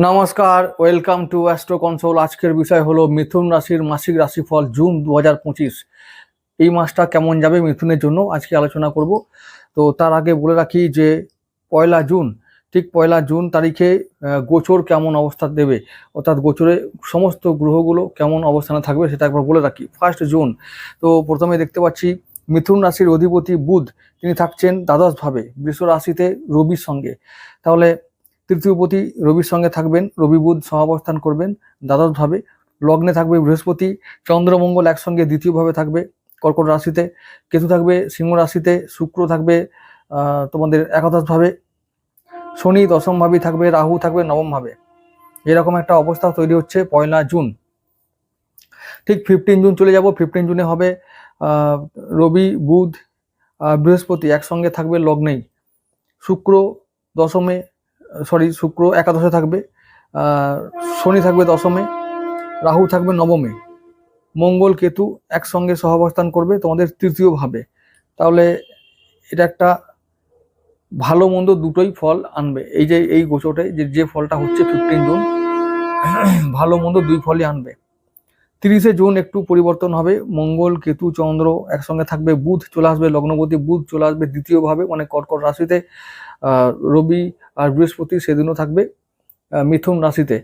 নমস্কার, welcome to astro console. আজকের বিষয় হলো মিথুন রাশির মাসিক রাশিফল জুন 2025। এই মাসটা কেমন যাবে মিথুনের জন্য আজকে আলোচনা করব। তো তার আগে বলে রাখি যে পয়লা জুন, ঠিক পয়লা জুন তারিখে গোচর কেমন অবস্থা দেবে, অর্থাৎ গোচরে সমস্ত গ্রহগুলো কেমন অবস্থানে থাকবে সেটা একবার বলে রাখি। ফার্স্ট জুন, তো প্রথমে দেখতে পাচ্ছি মিথুন রাশির অধিপতি বুধ, তিনি থাকছেন দ্বাদশভাবে বৃষ রাশিতে রবির সঙ্গে। তাহলে তৃতীয়পতি রবির সঙ্গে থাকবেন, রবি বুধ সহাবস্থান করবেন দ্বাদশভাবে। লগ্নে থাকবে বৃহস্পতি, চন্দ্রমঙ্গল একসঙ্গে দ্বিতীয়ভাবে থাকবে কর্কট রাশিতে, কেতু থাকবে সিংহ রাশিতে, শুক্র থাকবে তোমাদের একাদশভাবে, শনি দশমভাবে থাকবে, রাহু থাকবে নবমভাবে। এরকম একটা অবস্থা তৈরি হচ্ছে পয়লা জুন। ঠিক 15 জুন চলে যাব। 15 জুনে হবে রবি বুধ বৃহস্পতি একসঙ্গে থাকবে লগ্নেই, শুক্র দশমে, শুক্র একাদশে থাকবে, শনি থাকবে দশমে, রাহু থাকবে নবমে, মঙ্গল কেতু একসঙ্গে সহাবস্থান করবে তোমাদের তৃতীয়ভাবে। তাহলে এটা একটা ভালো মন্দ দুটোই ফল আনবে। এই যে এই গোচরে যে ফলটা হচ্ছে 15 জুন, ভালো মন্দ দুই ফলই আনবে। 30 জুন একটু পরিবর্তন হবে, মঙ্গল কেতু চন্দ্র একসঙ্গে থাকবে, বুধ চলে আসবে লগ্নপতি, বুধ চলে আসবে দ্বিতীয়ভাবে মানে কর্কট রাশিতে, রবি আর বৃহস্পতি সেদিনও থাকবে মিথুন রাশিতে,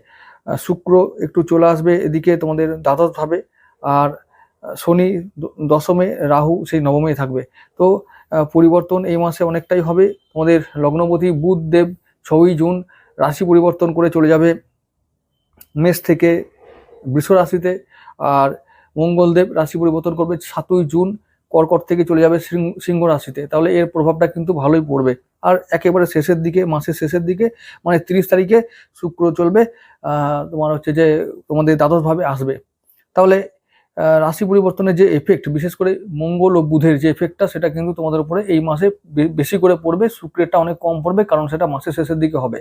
শুক্র একটু চলে আসবে এদিকে তোমাদের দ্বাদশভাবে, আর শনি দশমে, রাহু সেই নবমে থাকবে। তো পরিবর্তন এই মাসে অনেকটাই হবে। তোমাদের লগ্নপতি বুধ দেব 6ই জুন রাশি পরিবর্তন করে চলে যাবে মেষ থেকে বৃষ রাশিতে, আর মঙ্গলদেব রাশি পরিবর্তন করবে 7ই জুন কর্কট থেকে চলে যাবে সিংহ রাশিতে। তাহলে এর প্রভাবটা কিন্তু ভালোই পড়বে। আর একেবারে শেষের দিকে, মাসের শেষের দিকে মানে 30 তারিখে শুক্র চলবে তোমার হচ্ছে যে তোমাদের দ্বাদশভাবে আসবে। তাহলে রাশি পরিবর্তনের যে এফেক্ট, বিশেষ করে মঙ্গল ও বুধের যে এফেক্টটা, সেটা কিন্তু তোমাদের উপরে এই মাসে বেশি করে পড়বে। শুক্রেরটা অনেক কম পড়বে, কারণ সেটা মাসের শেষের দিকে হবে,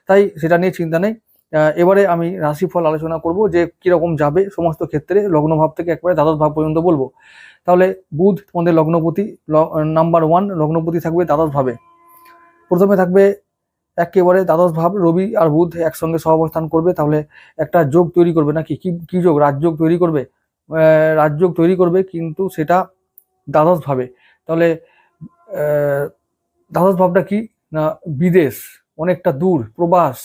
তাই সেটা নিয়ে চিন্তা নেই। এবারে আমি রাশিফল আলোচনা করব যে কিরকম যাবে সমস্ত ক্ষেত্রে, লগ্নভাব থেকে একবারে দ্বাদশ ভাব পর্যন্ত বলবো। তাহলে বুধ তোমাদের লগ্নপতি, নাম্বার 1 লগ্নপতি থাকবে দ্বাদশ ভাবে। প্রথমে থাকবে একেবারে দ্বাদশ ভাব, রবি আর বুধ একসঙ্গে সহাবস্থান করবে। তাহলে একটা যোগ তৈরি করবে, নাকি কি যোগ? রাজযোগ তৈরি করবে। রাজযোগ তৈরি করবে, কিন্তু সেটা দ্বাদশ ভাবে। তাহলে দ্বাদশ ভাবটা কি না, বিদেশ, অনেকটা দূর, প্রবাস।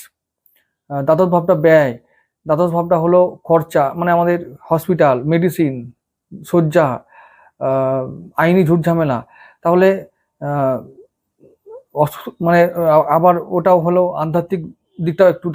দ্বাদশ ভাবটা ব্যয়, দ্বাদশ ভাবটা হলো খরচা, মানে আমাদের হসপিটাল, মেডিসিন, শয্যা, আইনি ঝুটঝামেলা। তাহলে মানে আবার ওটাও হলো আধ্যাত্মিক দিকটাও একটু